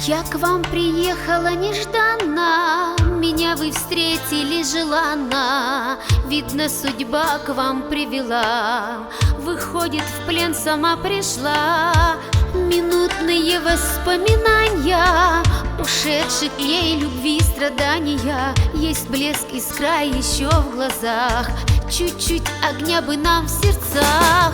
Я к вам приехала нежданно, меня вы встретили желанно. Видно, судьба к вам привела, выходит, в плен сама пришла. Минутные воспоминания ушедших ей любви страдания. Есть блеск, искра еще в глазах, чуть-чуть огня бы нам в сердцах.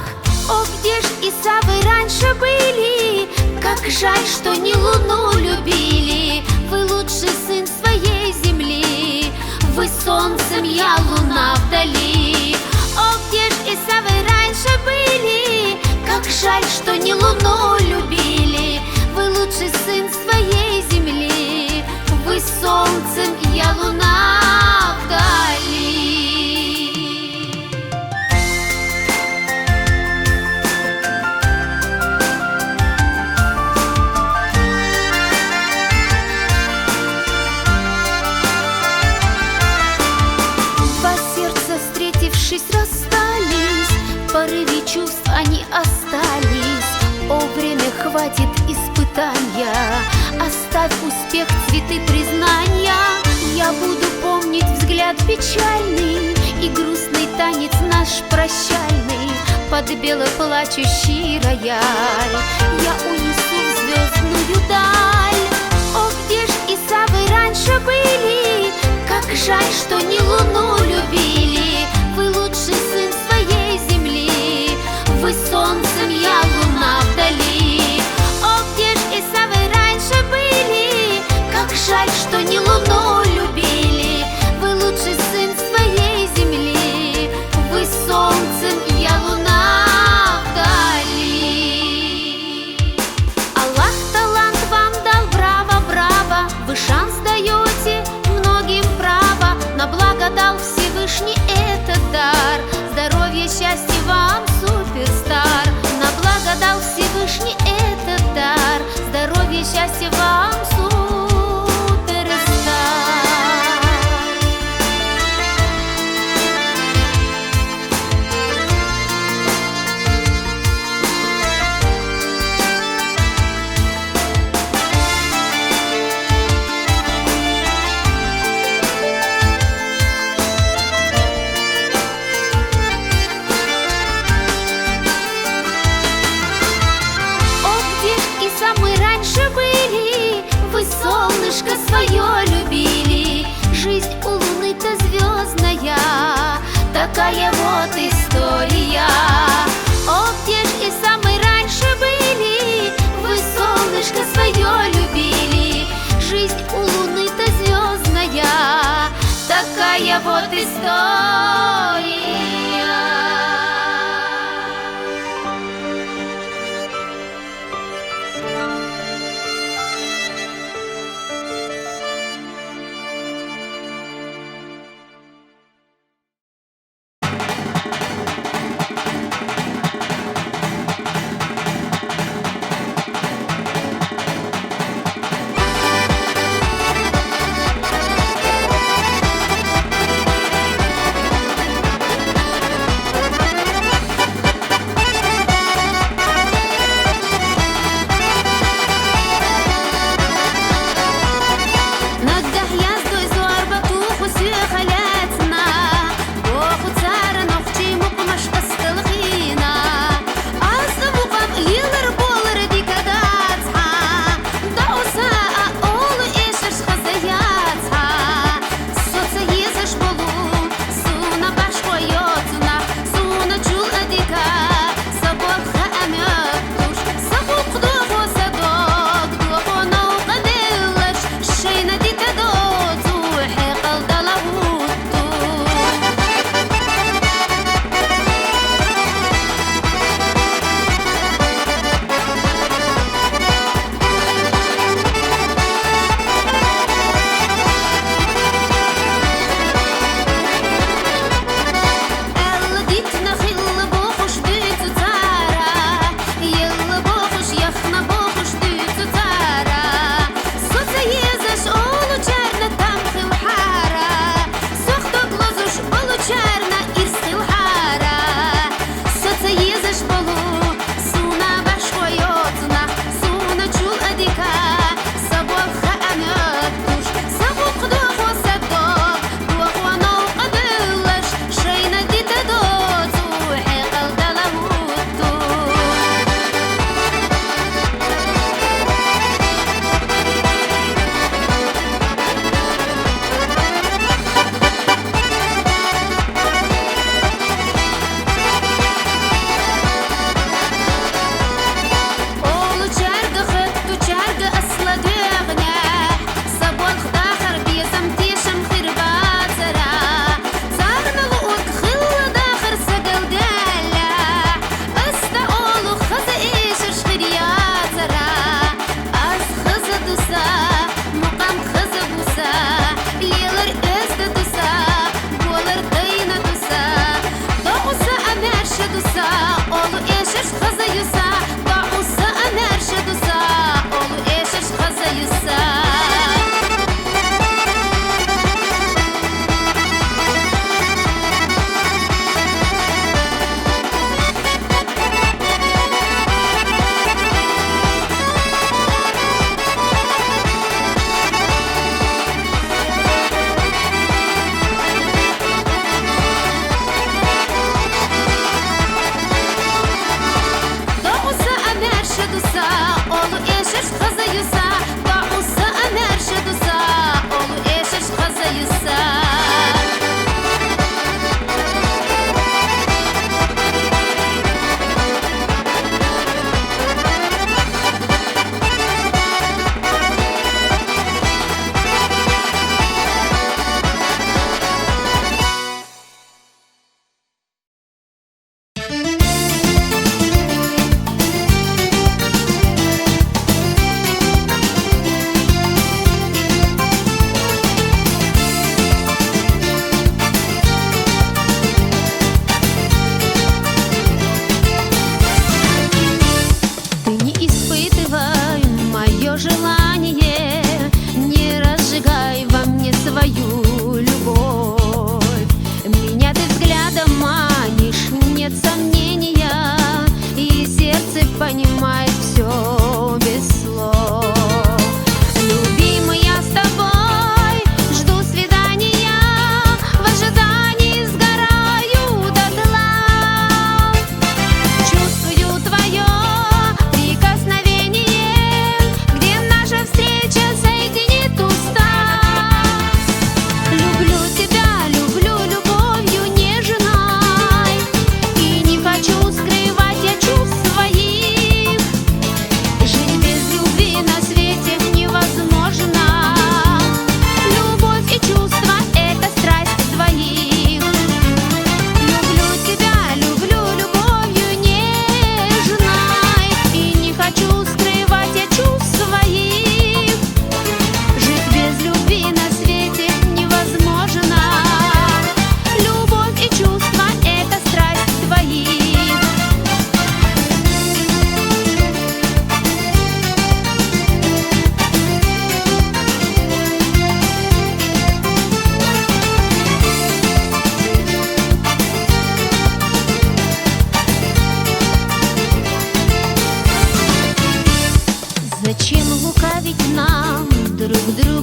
О, где ж Иса вы раньше были? Как жаль, что не луну любили. Вы лучший сын своей земли, вы солнцем, я луна вдали. О, где ж Иса вы раньше были? Как жаль, что не луну любили. Вы лучший сын своей земли, вы солнцем, я луна вдали. Расстались, в порыве чувств они остались. О, время, хватит испытания, оставь успех, цветы признания. Я буду помнить взгляд печальный и грустный танец наш прощальный под белоплачущий рояль. Я унесу в звездную даль. О, где ж Иса вы раньше были? Как жаль, что не луну любили. Вы лучший сын своей земли, вы солнцем, я луна вдали. О, где ж Иса вы раньше были? Как жаль, что не луну любили. Вы лучший сын своей земли, вы солнцем, я луна вдали. Аллах талант вам дал, браво, браво. Вы шанс даете многим право, на благо дал Всевышний этот дар. Здоровье, счастье вам, суперстар. На благо дал Всевышний этот дар. Здоровье, счастье вам, суперстар. Солнышко свое любили, жизнь у луны-то звездная, такая вот история. О, где ж Иса мы раньше были? Вы солнышко свое любили, жизнь у луны-то звездная, такая вот история.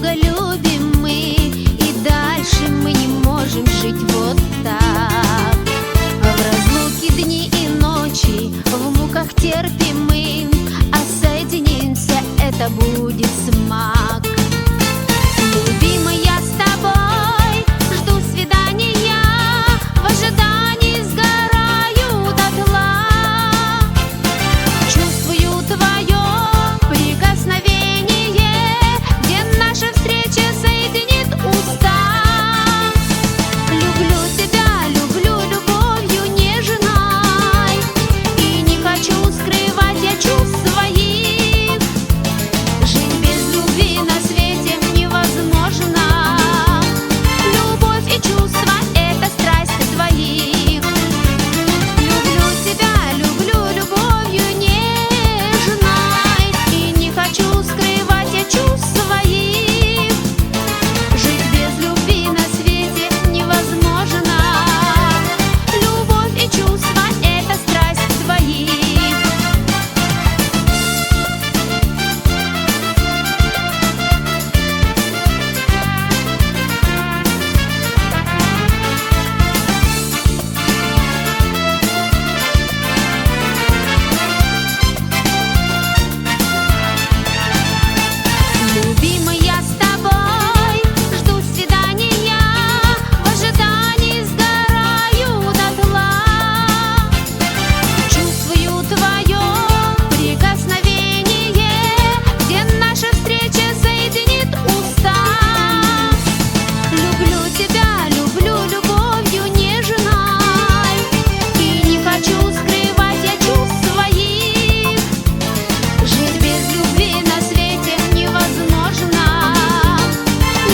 друга любим мы, и дальше мы не можем жить вот так. В разлуке дни и ночи, в муках терпим мы, а соединимся, это будет смак. Любимый, я с тобой жду свидания, в ожидании сгораю дотла. Чувствую твое прикосновение, где наша встреча соединит уста. Люблю тебя, люблю любовью нежной, и не хочу скрывать я чувств своих. Жить без любви на свете невозможно. Любовь и чувства — это страсть твоих. Люблю тебя, люблю любовью нежной, и не хочу скрывать я чувств своих. Жить без любви на свете невозможно. Любовь и чувства — это страсть твоих. Любимый, я с тобой жду свидания, в ожидании сгораю дотла. Чувствую твое прикосновение, где наша встреча соединит уста. Люблю тебя, люблю любовью нежной, и не хочу скрывать я чувств своих. Жить без любви на свете невозможно.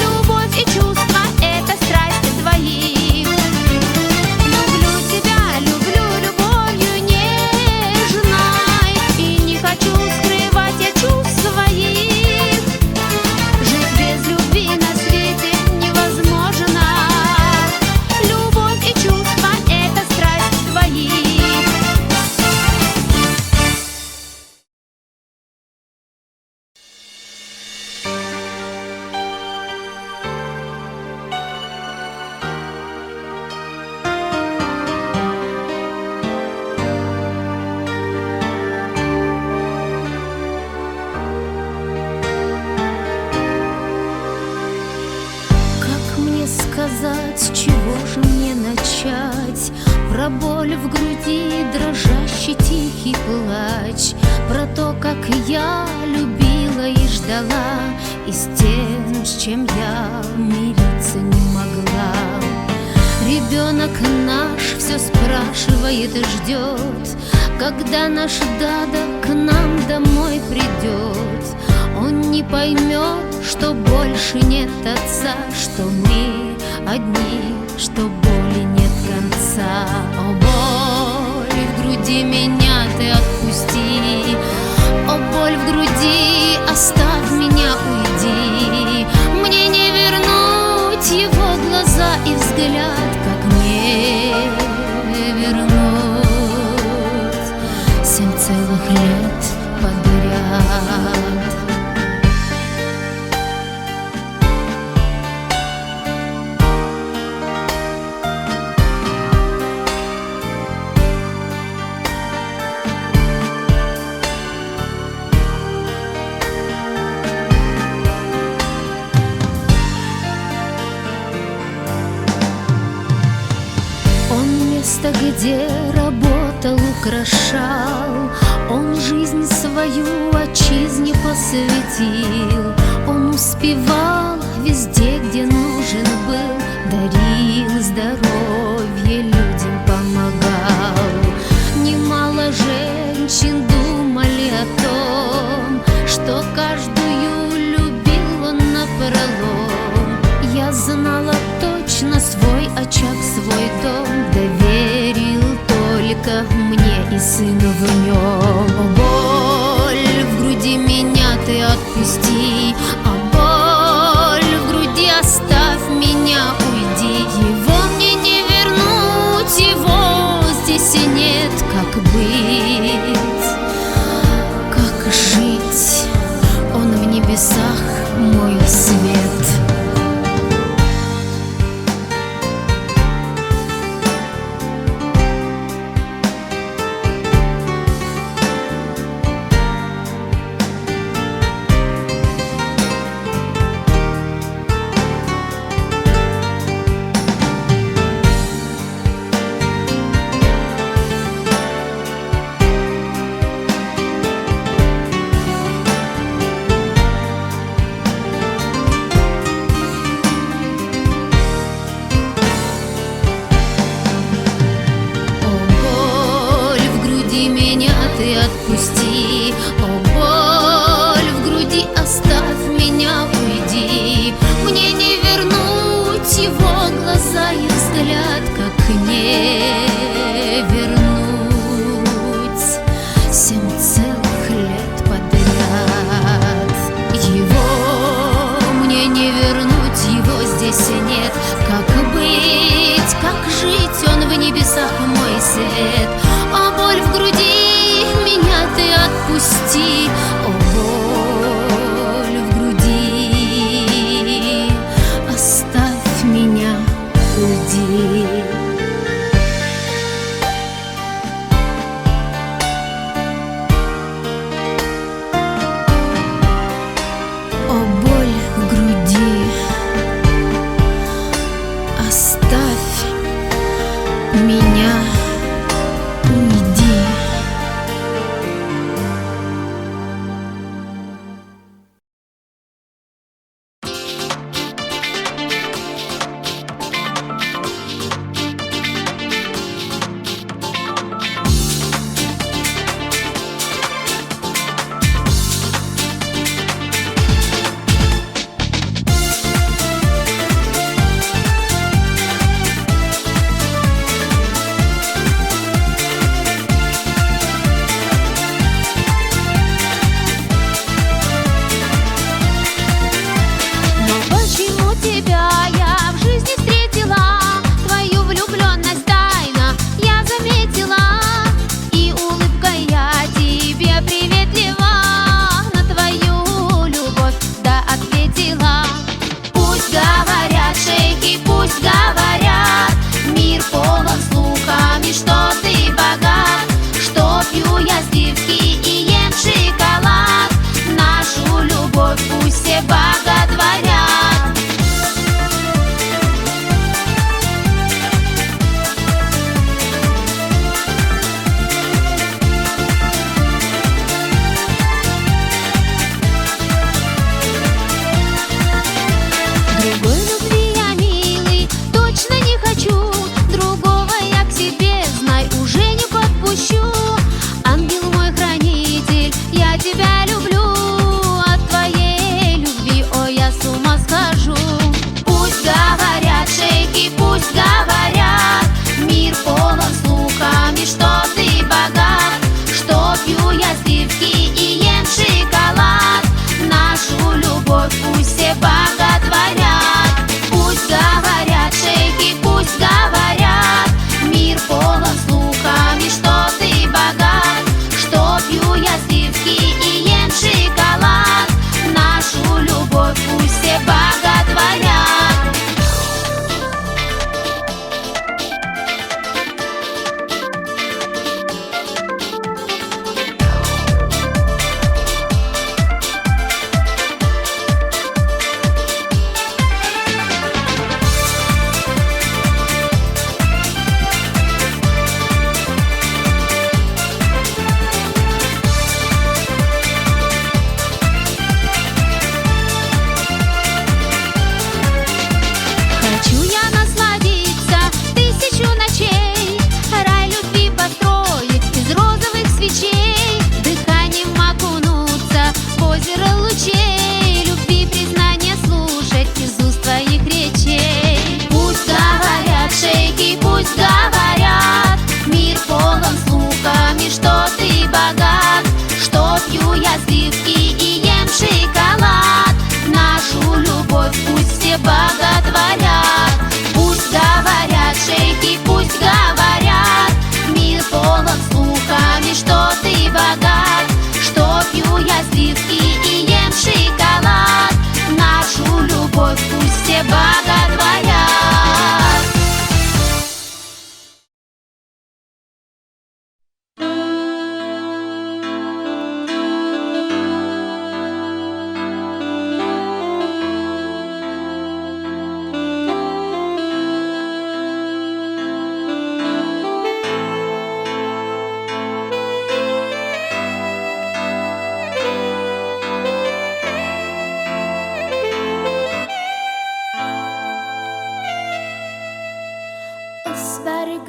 Любовь и чувства — это страсть твоих. Люблю тебя, люблю любовью нежной, и не хочу скрывать я чувств своих. Жить без любви на свете невозможно. Любовь и чувства — это страсть твоих. Как мне сказать, с чего же мне начать? Про боль в груди, дрожащий тихий плач, про то, как я любила и ждала, и с тем, с чем я мириться не могла. Ребенок наш все спрашивает и ждет, когда наш Дада к нам домой придет. Он не поймет, что больше нет отца, что мы одни, что боли нет конца. О, боль в груди, меня ты отпусти, о, боль в груди, оставь меня, уйди. Мне не вернуть его глаза и взгляд, как мне вернуть 7 целых лет подряд. Место, где работал, украшал, он жизнь свою отчизне посвятил. Он успевал везде, где нужен был, дарил здоровье, людям помогал. Немало женщин думали о том, что каждую любил он напролом. Я знала точно свой очаг, свой дом, доверил только мне и сыну в нем. О, боль в груди, меня ты отпусти, а боль в груди, оставь меня, уйди. Его мне не вернуть, его здесь и нет. Как быть, как жить? Он в небесах, мой свет.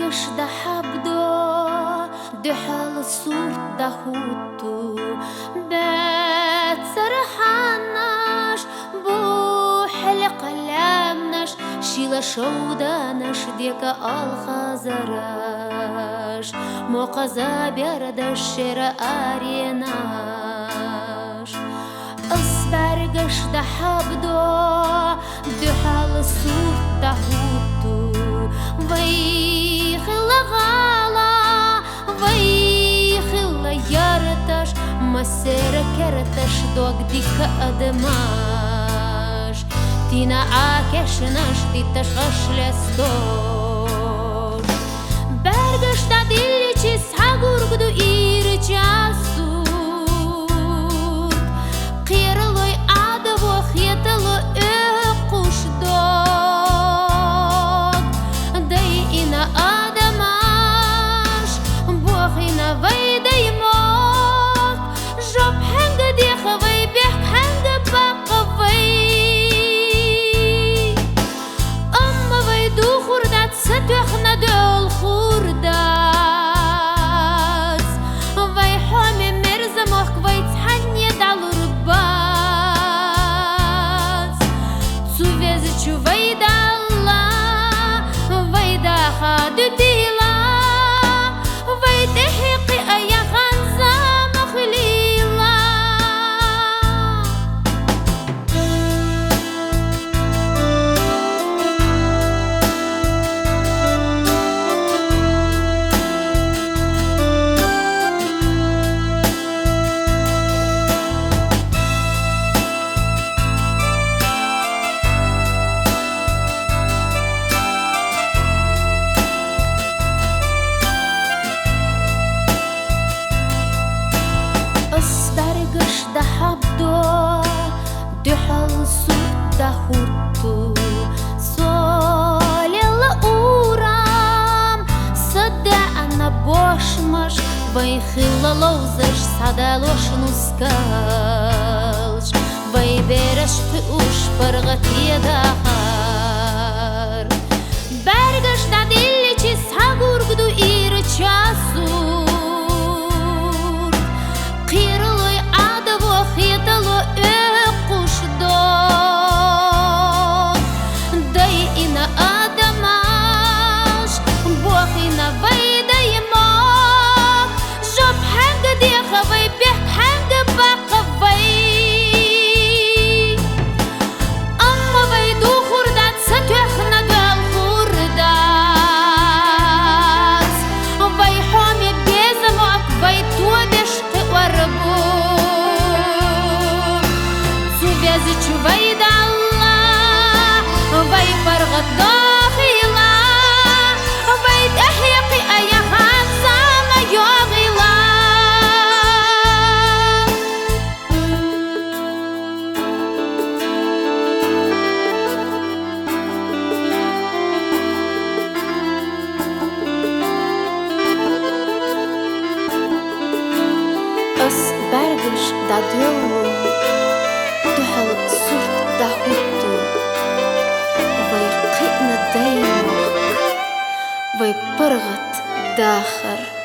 برقش ده حبدو ده حال صورت ده هوتو بات سرحاناش بو حلق لامناش شيلا شوداناش ديكا الخزراش موقزا بيردش شرا اريناش أصبرقش ده حبدو ده حال صورت ده هوتو ويخل غالا ويخل يرتش مسير كرتش دوك ديك أدماش تينا عاكش نشتيتش غشلستوش برقش دا ديليچي ساقورقدو إيرچاسود قيرلوي عدبو خيتلو إقوش دوك داينا آدماش بوخينا ويدي موك جوب حنگ ديخ وي بيحك حنگ باقوي أما ويدو خردات ستوخنا دول خردات وي حومي مرزموك وي تحني دالو ربات سوفيزچو ويدا الله ويدا خادو ديلا ويدا حقي أيا خانزا مخليلا أصبرقش ده حبدو ده حال صوت ده هوتو соль الأورام صدع أنا بوشمش ويخيل لوزش صدالوش نسكالش ويبرش تقوش برغت يدهار برقش ده ديليچي ساقورقدو إيرچاسود قيرلوي عدبو خيتلو إقوش دوك داينا آدماش بوخينا ويدا يموك جوب حنگ ديخ وي بيحك حنگ باقوي أما ويدو خردات ستوخنا دول خردات وي حومي بيزموك وي توبش تقربو سوفيزچو ويدا الله وي فرغت داخلا وي تحيقي أيا خانزا ما يوغلا أصبرقش دا ديولو دحل صورت دا هوتو ويقئنا دايموك ويبرغت داخر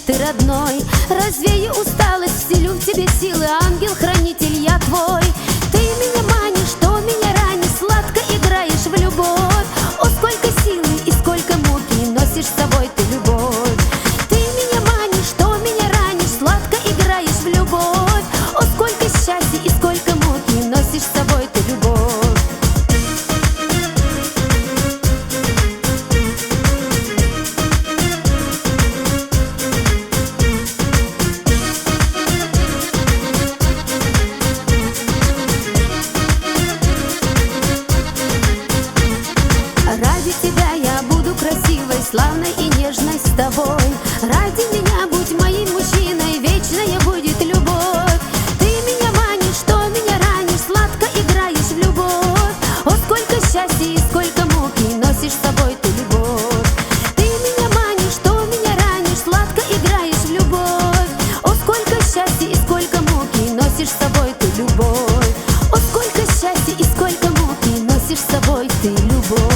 ты родной. Развею усталость, вселю в тебе силы, ангел-хранитель я твой. Ты меня манишь, что меня ранишь, сладко играешь в любовь. О, сколько силы и сколько муки носишь с собой ты любовь. Ты меня манишь, что меня ранишь, сладко играешь в любовь. О, сколько счастья и сколько муки носишь с собой ты любовь. Ради тебя я буду красивой, славной и нежной с тобой. Ради меня будь моим мужчиной, вечная будет любовь. Ты меня манишь, что меня ранишь, сладко играешь в любовь. О, сколько счастья и сколько муки носишь с собой ты любовь. Ты меня манишь, что меня ранишь, сладко играешь в любовь. О, сколько счастья и сколько муки носишь с собой ты любовь. О, сколько счастья и сколько муки носишь с собой ты любовь.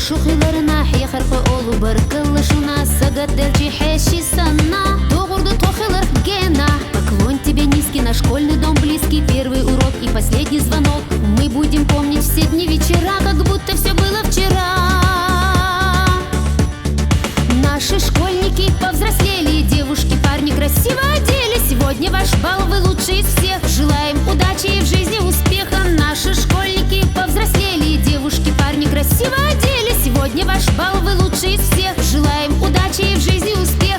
شوخيلرنا حي خرق أولو بركل شونا سجد دلجي حاشي сана Догурды тохилар гена Поклон тебе низкий, наш школьный дом близкий. Первый урок и последний звонок. Мы будем помнить все дни, вечера, как будто все было вчера. Наши школьники повзрослели, девушки, парни красиво оделись. Сегодня ваш бал, вы лучший из всех. Желаем удачи и в жизни успеха. Наши школьники повзрослели, девушки, парни красиво оделись. Сегодня ваш бал, вы лучший из всех. Желаем удачи и в жизни успеха.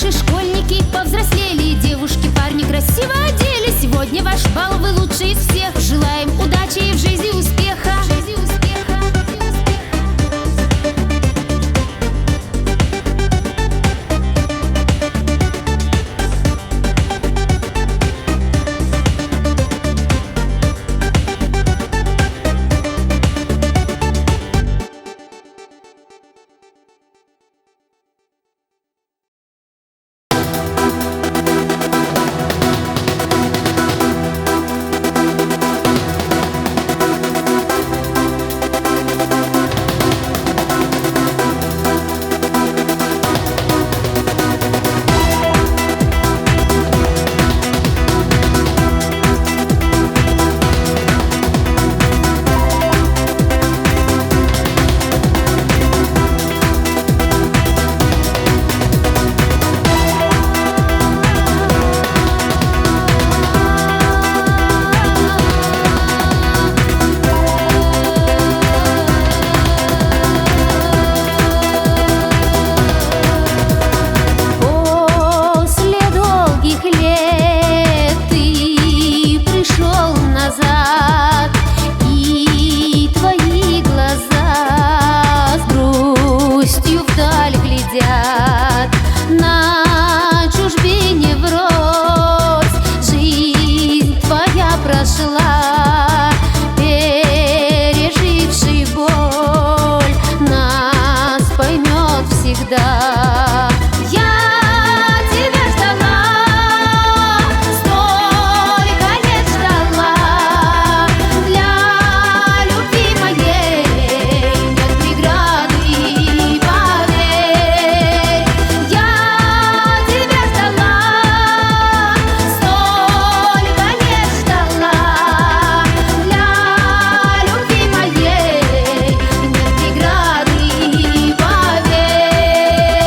Наши школьники повзрослели, девушки, парни красиво оделись. Сегодня ваш бал, вы лучший из всех. Желаем удачи и в жизни успеха. навсегда. Я тебя ждала, столько лет ждала. Для любви моей нет преграды, поверь. Я тебя ждала, столько лет ждала. Для любви моей нет преграды, поверь.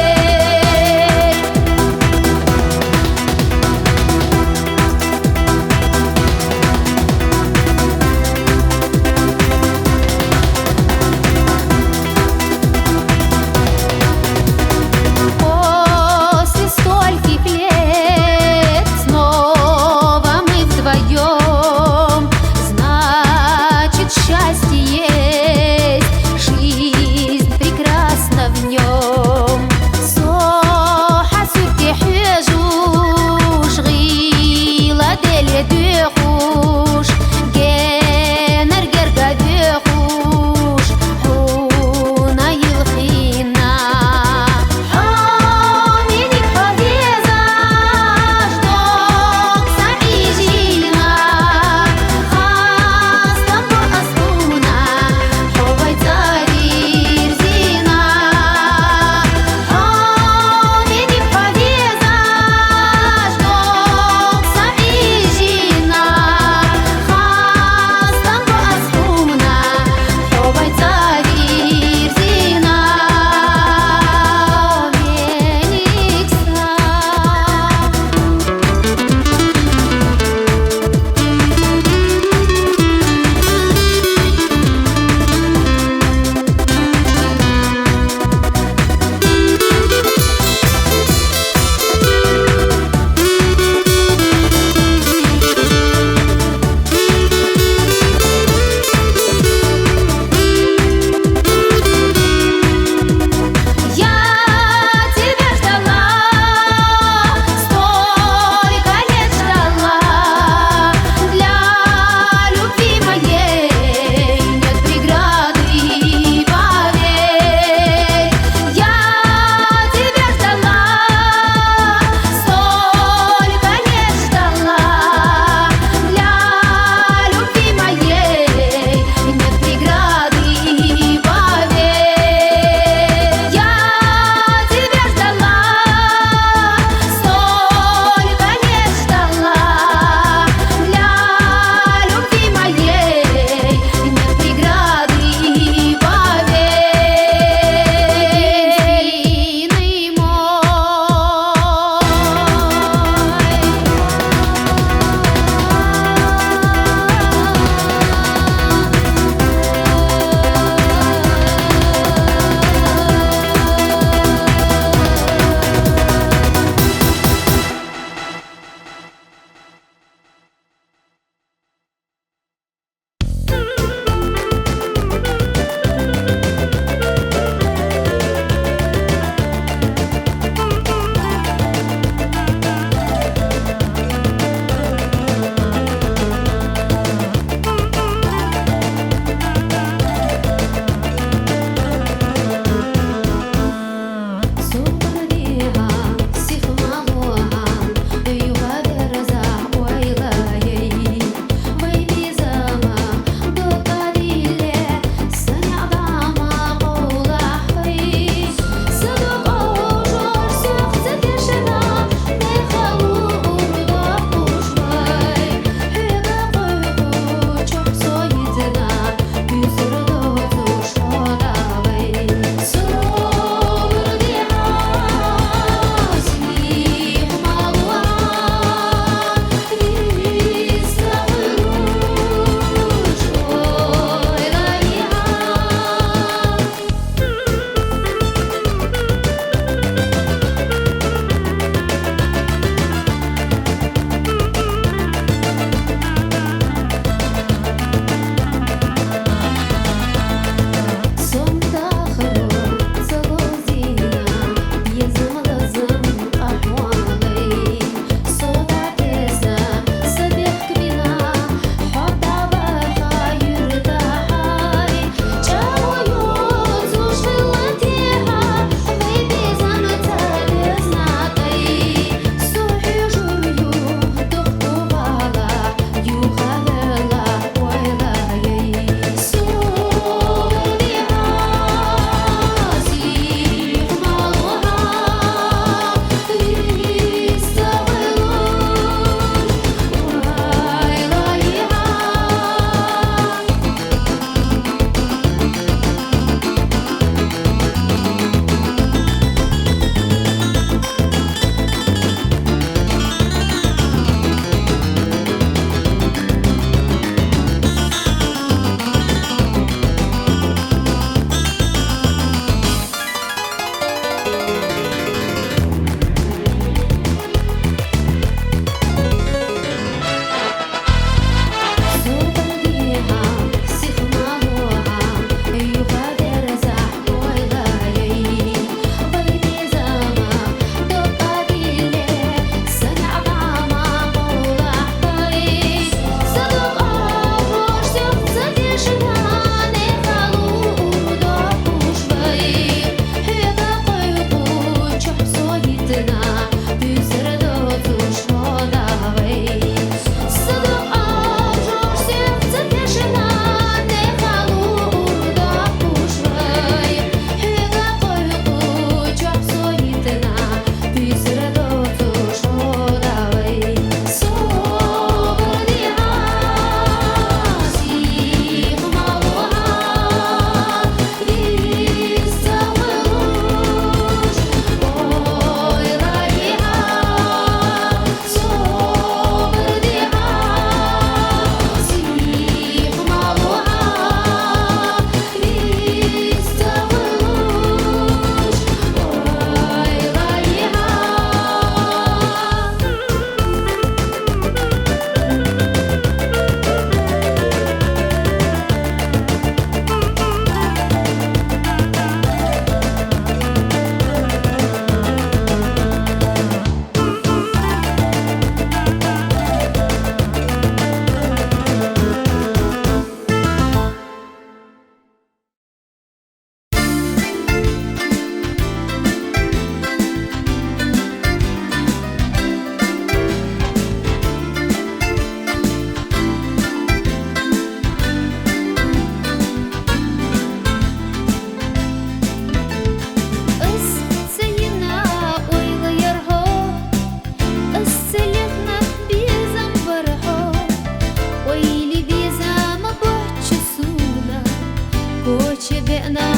Коче бена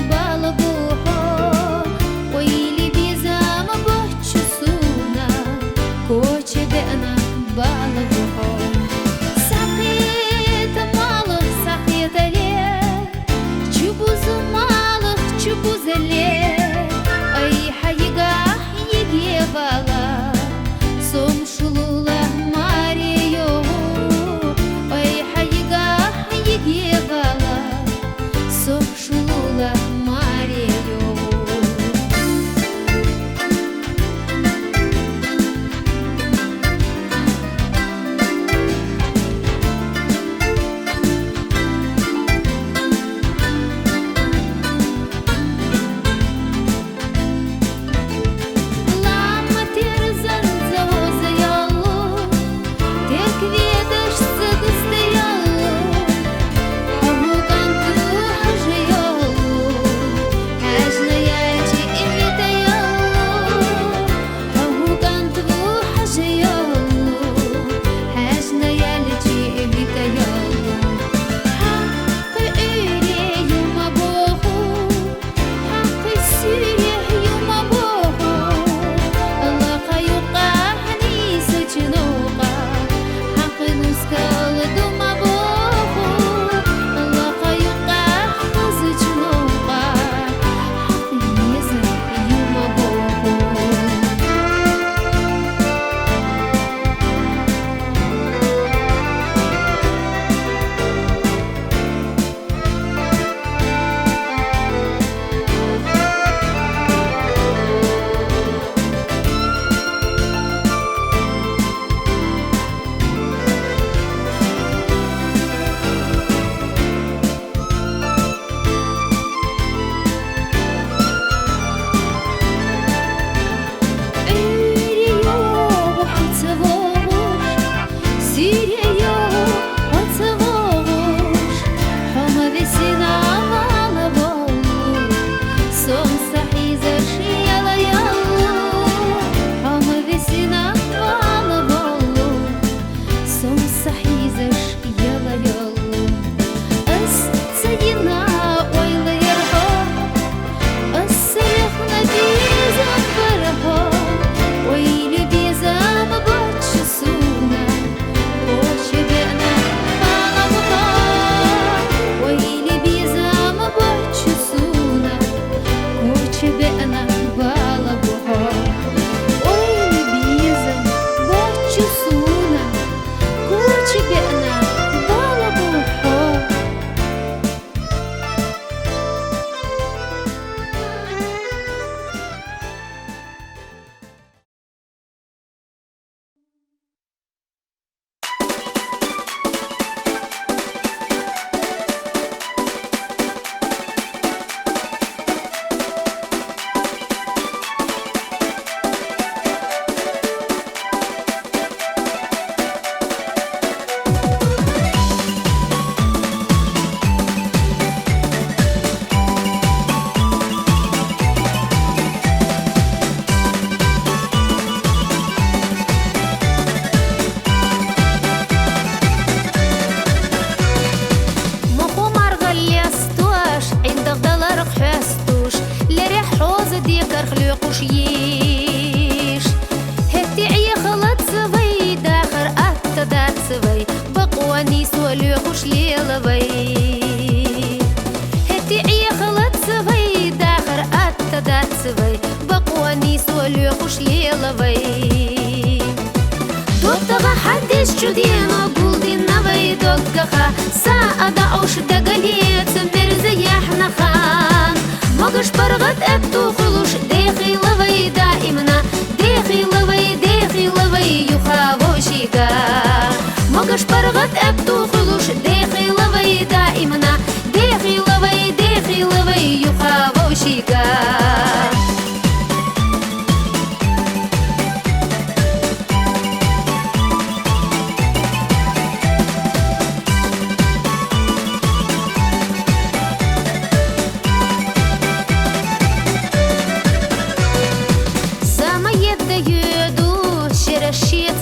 балабухо, ойли бизам бочу суна, коче бена балабухо. Сахет малых сахетале, чубузу малых чубузале, ай хайга егевала, сом шулула Марию, ай хайга егевала. Сошула Марию. Лама терзан завозаялу, тек ведаш садустоялу,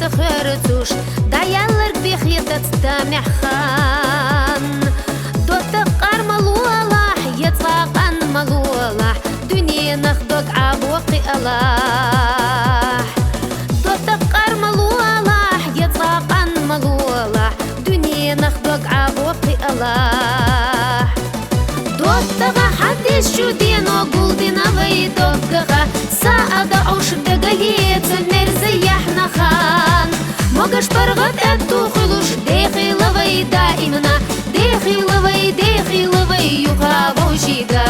خرطوش دايالر بخيطة تستمع الله تتقر ملوله يطاقا ملوله دنيا نخبق عبوقي الله دوتغا حدش شدينو قلدنا ويدوغا ساعدا عوش دقايت مرزيح نخان موغش برغت اتو خلوش ديخي لوي دائمنا ديخي لوي يخابو شيغا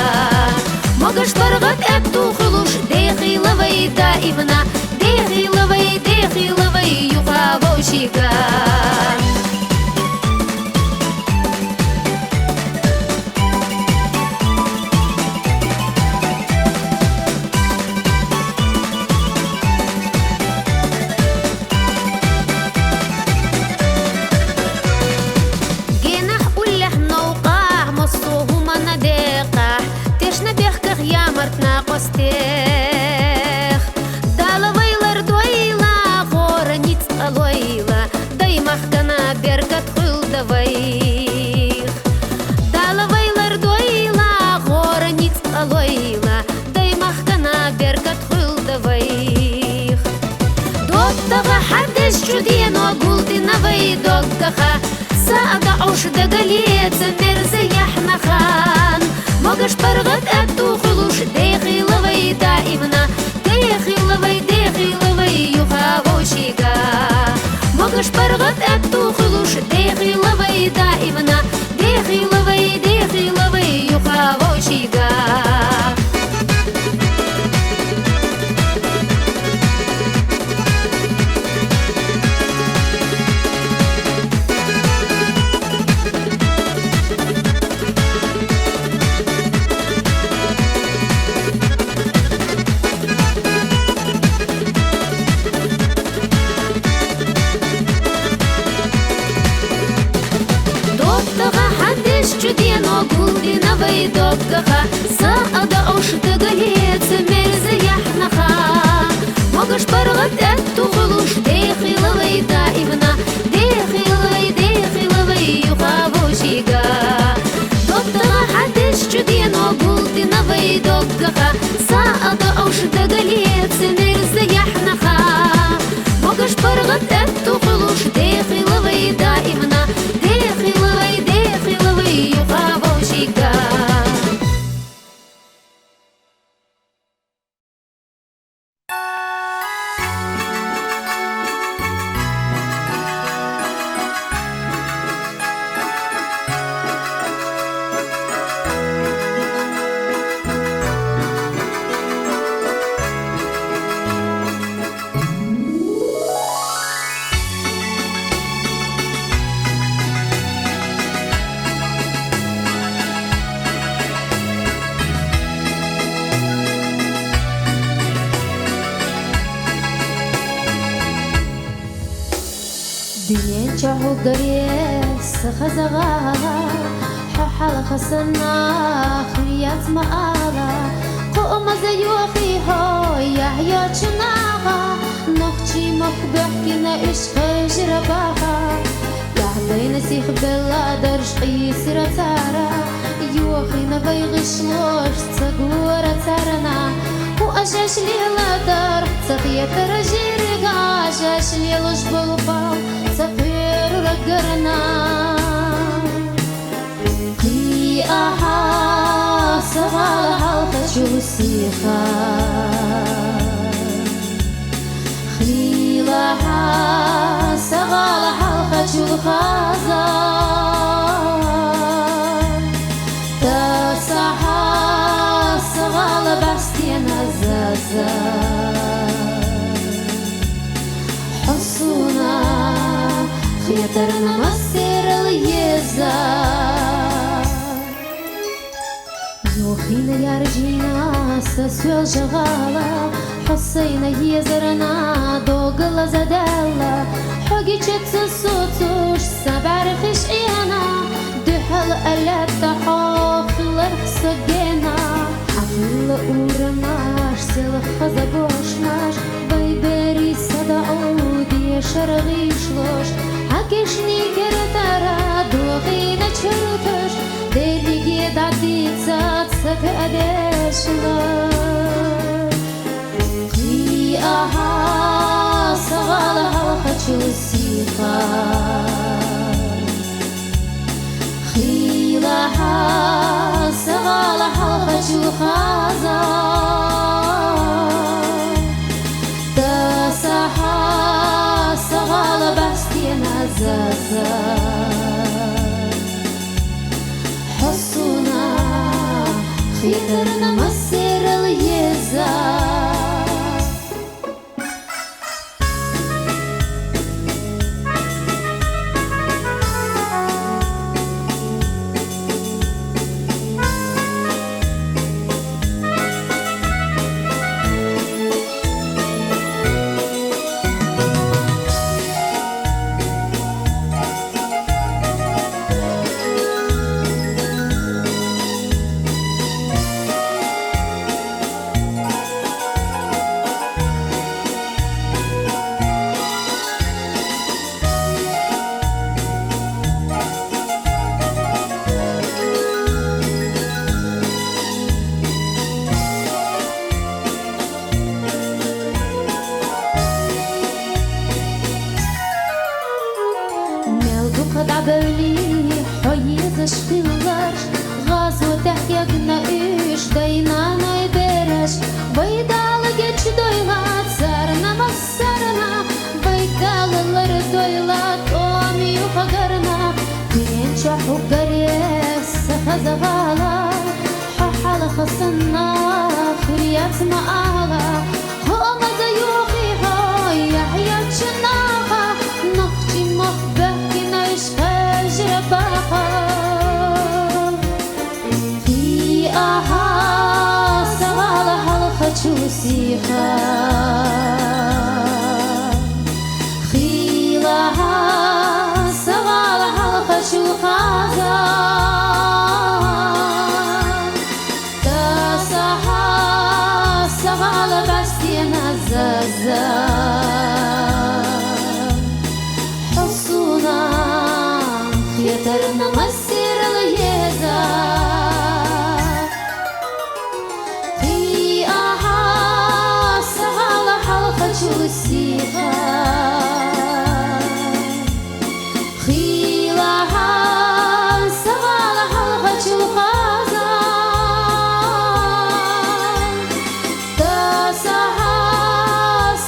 موغش برغت اتو خلوش ديخي لوي دائمنا ديخي لوي يخابو شيغا قستيخ دالويلر دويلا غورنيت алойла дай махтана беркат хул давайх далвайлар дуйла غورنيت алойла дай махтана беркат хул давайх доттага حدش чудино гулдина вайдогга саада уш дагалец мерзеях нахан موغش برغت اتو خلوش ديخي لوي دائمنا ديخي لوي يخابو شيغا موغش برغت اتو خلوش ديخي لوي دائمنا ديخي لوي يخابو شيغا чудино гулдина вайдогга саада уш дагалец мерзеях наха могаш баргат атту хулуш дехи лавай даимна дехи лавай юхабу шига доттага حدش чудино гулдина вайдогга саада уш дагалец мерзеях наха могаш баргат атту хулуш дехи лавай даимна дехи лавай يخابو شيغا دنيا قريس خزغا ححل خسنا خريات مآلا قوم زيوخي هو يحيا چناغا نخشي مخبحكنا إشخ جرباها يحبين سيخ بلا درشقي سيرتارا يوخي نبيغشلوش تسقور تارنا وأشاش لي لدر تخيط رجيرقا أشاش لي لش بالبال سفير رقرنا قيئها صغالها الخشوسيخا خليلها صغالها الخشوخازا تسعها صغال باستينا زازا حصونا خيطرنا مسير اليزار يوخينا يا رجينا سسوال شغالة حصينا يزرنا دوغلا زدالة حقي تسسوتوش سبعر خشقينا دحل ألات تحوف لرخصقينا حفل أورماش سلخ خزبوشناش بايبري صدعودي شرغيشلوش حكشني كرتارا دوغينا تشرتوش ديريجي دعدي تسات سفأدشلوش ага, сагала хочу сиха. Хилаха, сагала хочу хаза. Тасаха, сагала бастина заза. حصنا خيرنا مسير اليزا. Melduqda böyle hayız aşkılar Gazı tehyagna üç daynana edereş Baydalı geç doylat sarına masarına Baydalılar doylat omiyu kagarına Pirinça huggares sahazagala Hahala khasana khuriyat ma'ala Homa zayuqi hay yahya chinaqa Naqchi maqbah في آها سغالة حلقة سيخا خيلها سغالة حلقة شوخازا تاسها سغالة باستينا زازا حصونا يترنا مسير اليزا في آها سغالة حلقة شوسيها خيلها سغالة حلقة شوخازا تاسها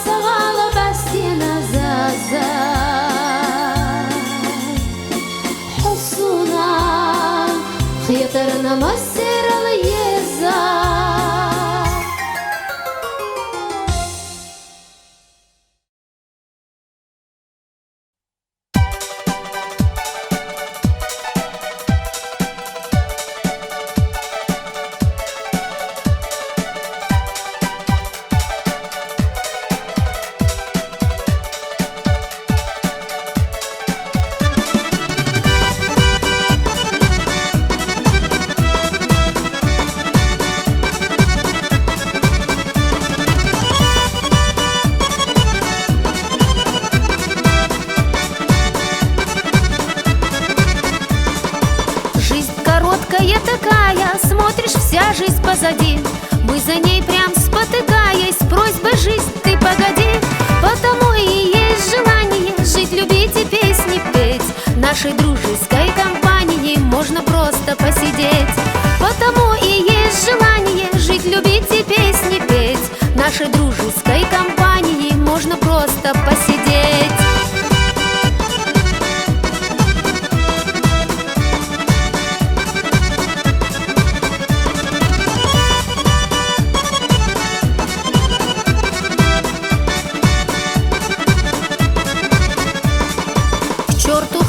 سغالة باستينا زازا خيطرنا مسير اليزا Короткая такая, смотришь, вся жизнь позади. Мы за ней прям спотыкаясь, с просьбой жизнь ты погоди. Потому и есть желание жить, любить и песни петь. В нашей дружеской компании можно просто посидеть. Потому и есть желание жить, любить и песни петь. В нашей дружеской компании можно просто посидеть.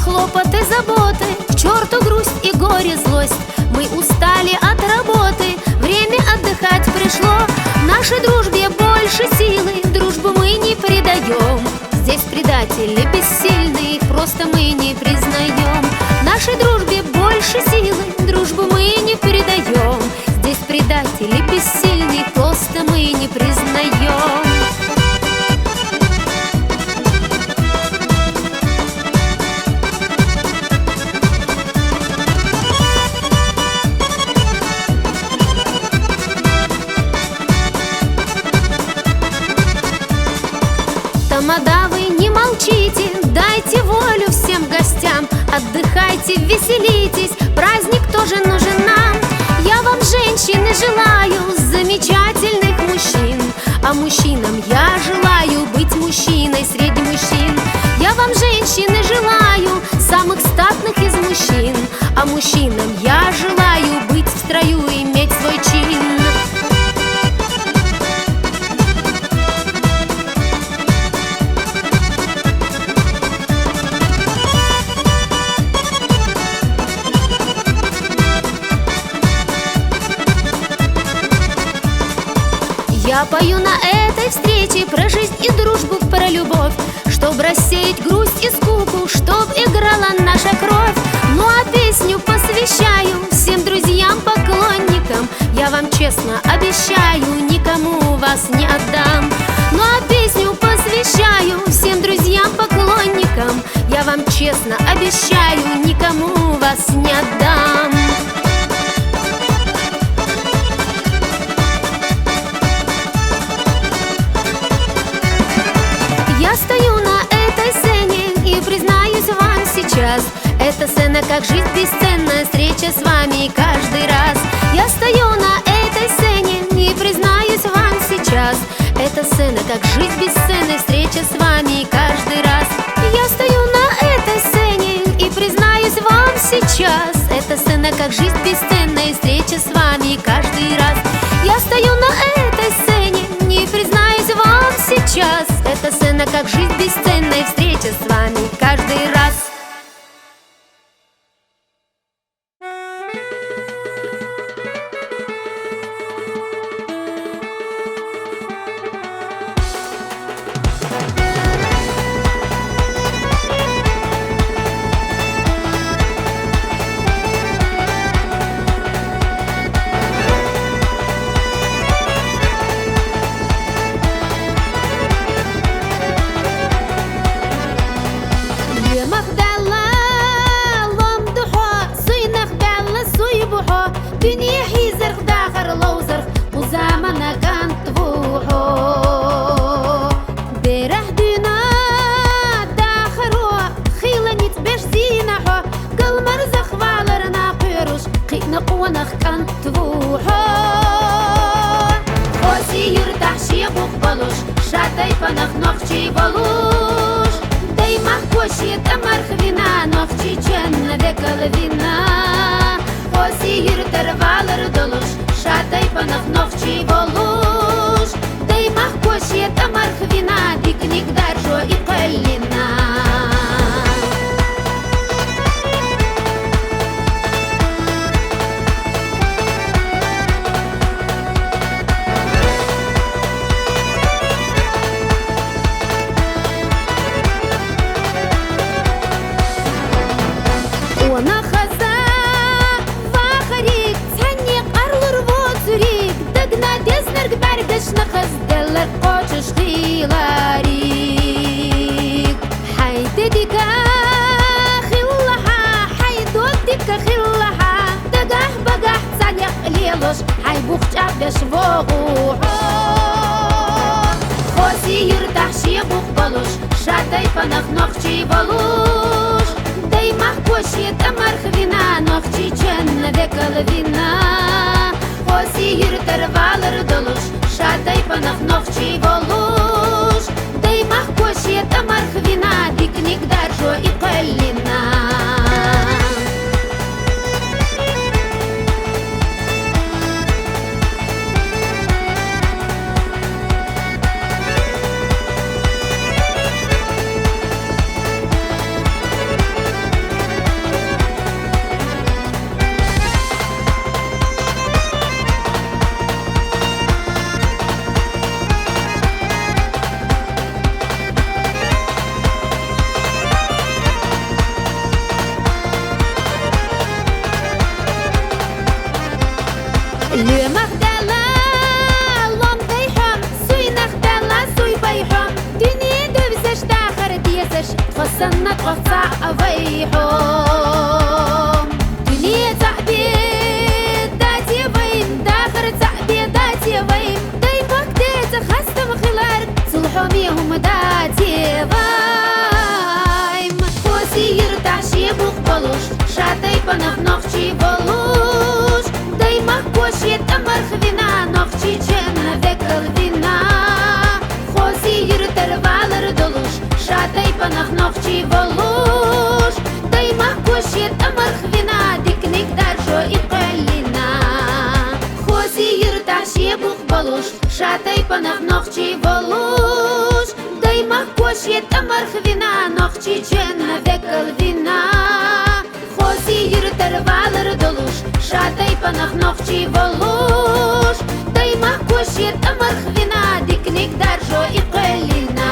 Хлопоты, заботы, к черту грусть и горе, злость. Мы устали от работы, время отдыхать пришло. В нашей дружбе больше силы, дружбу мы не предаем. Здесь предатели бессильны, их просто мы не признаем. В нашей дружбе больше силы, дружбу мы не предаем. Здесь предатели бессильны, их просто мы не признаем. Отдыхайте, веселитесь, праздник тоже нужен нам. Я вам, женщины, желаю замечательных мужчин, а мужчинам я желаю быть мужчиной среди мужчин. Я вам, женщины, желаю самых статных из мужчин, а мужчинам я желаю быть в строю, иметь свой чин. Я пою на этой встрече про жизнь и дружбу, про любовь, чтоб рассеять грусть и скуку, чтоб играла наша кровь. Ну а песню посвящаю всем друзьям, поклонникам. Я вам честно обещаю, никому вас не отдам. Ну а песню посвящаю всем друзьям, поклонникам. Я вам честно обещаю, никому вас не отдам. Я стою на этой сцене и признаюсь вам сейчас, эта сцена как жизнь бесценная, встреча с вами каждый раз. Я стою на этой сцене и признаюсь вам сейчас, эта сцена как жизнь бесценная, встреча с вами каждый раз. Я стою на этой сцене и признаюсь вам сейчас, эта сцена как жизнь бесценная, встреча с вами каждый раз. Я стою на этой сцене и признаюсь вам сейчас, эта сцена как жизнь бесценная, встреча с вами каждый раз. دنيا حيزر داخر لوزر وزامنا كان طبوحو ديره دينا داخرو خيلا نتبش زينحو قل مرزخ والرنا قيروش قينا قوانخ كان طبوحو خوسي يرتاح شيبوخ بلوش شاتي فنخ نخشي بلوش دايما خوشي تمر خوينا نخشي جنة ذكال вина. Оси юртер валер долуш, шатай панах нохчи волуш. Дай махкоши тамар хвина, пикник даржо и палина. نخز دلك قوتش خيلاريك حيددك خلها حيدودك خلها دقح بقح صديق ليلوش حيبوخ جابش بوغوحو خوسي يرتاح شيبوخ بلوش شاتي فنخ نخشي بلوش داي محكوشي تمر خوينا نخشي جنة ذكال вина. Оси юртер валер долуш, шатай панах нохчи волуш. Дай махкоши тамар хвина, пикник даржо и палина. لمخ دلا لام ديحم سوي نخدلا سوي بيحم دنيا دبزش داخر ديسش خصنا تقطع أبيحم دنيا تعبيد داتي وين داخر تعبيد داتي وين داي بقديت خستم خلار صلحهم يهم داتي وين خوسي يرتاح شيبوخ панах ногчи волуш, дай махкошет амарх вина, ногчи ченна векал вина. Хоси юртер валер долуш, шатай панах ногчи волуш, дай махкошет амарх вина, дикник даржо и qalina. Хоси юрташ ебух волуш, шатай панах ногчи волуш, дай махкошет амарх вина, ногчи ченна векал вина. Хоси юртер валер долуш, шатай панах ногчи волуш, дай махкошет амарх вина, дикник даржо и qalina.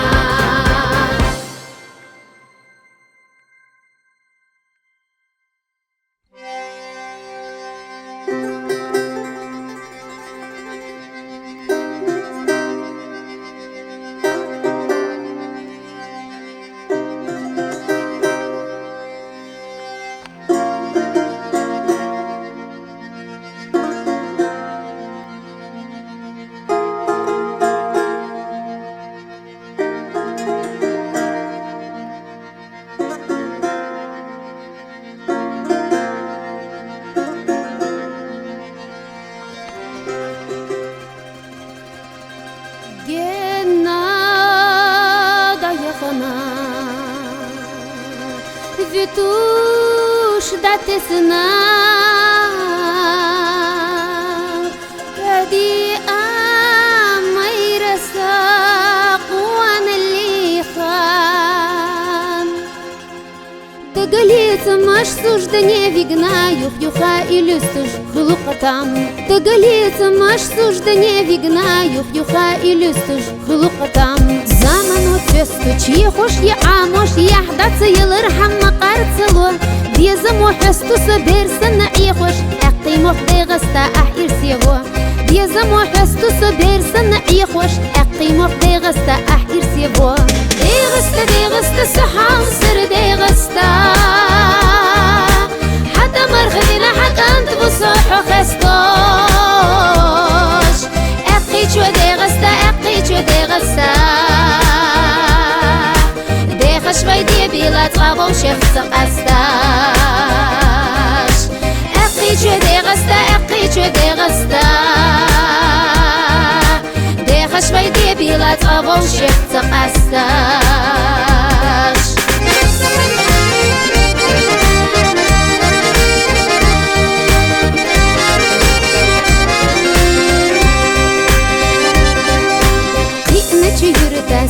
Витуш да те знал, ради амай расак وانا اللي خان. Тăгăлица маш суждане вигна, юха и люстуш хлукатам. Тăгăлица маш суждане вигна, юха и люстуш хлукатам. زمانو تستو چی خوش یا عاموش یحدث يلرحم مقارتلو بيزمو حستو سبيرسن عيخوش اقيمو خديغستا احير سيغو بيزمو حستو سبيرسن عيخوش اقيمو خديغستا احير سيغو ديغستا سحام سر ديغستا حتى مرخدنا حتى انت بصوحو خستوش اقيچو ديغستا شوي دي بلا تغابو شيخ سقستاش اقيچو دي غستا دي خشوي دي بلا تغابو شيخ سقستاش.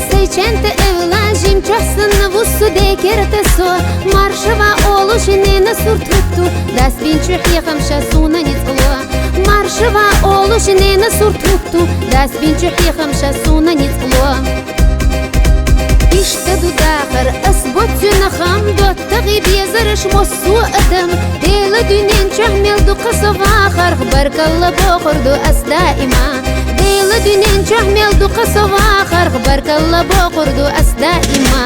Сейчент евлажим чосын вуссу декертесо маршева олушинена суртвукту дас бинчух ехамша суна ницло маршева олушинена суртвукту дас бинчух ехамша суна ницло. اشتدوا داخر اثبت نخم دوت تغيب يزرش مصو ادم ديل دنين شحمل دو قصف اخر خبرك الله بوخر دو اس دائما ديل دنين شحمل دو قصف اخر خبرك الله بوخر دو اس دائما.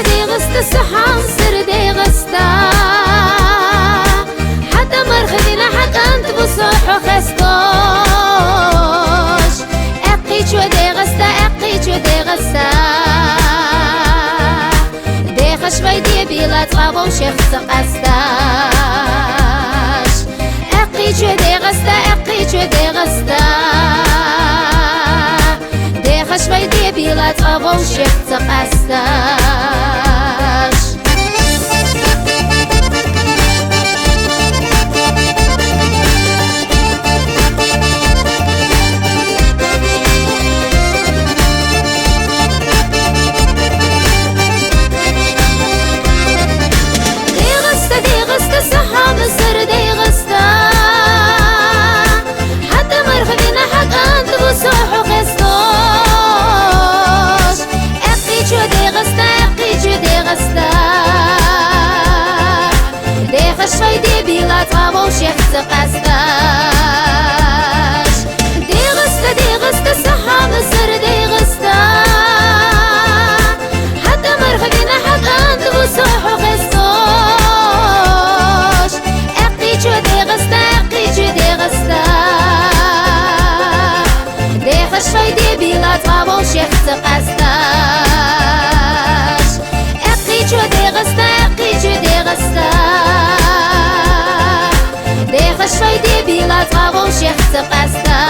ديغستا سحام سر ديغستا حتى مرخدنا حتى انت بصوحو خستوش اقيچو ديغستا شوي دي بلا تغابو شيخ سقستاش اقيچو دي غستا دي خشوي دي بلا تغابو شيخ سقستاش. شوي دي بلا تغابو شيخ سقستاش. ديغستا سحاب سر ديغستا حتى مرخدنا حتى انت بصوحو خستوش اقيچو ديغستا ديخ شوي دي بلا تغابو شيخ سقستاش اقيچو ديغستا поцмогу сердце поставь.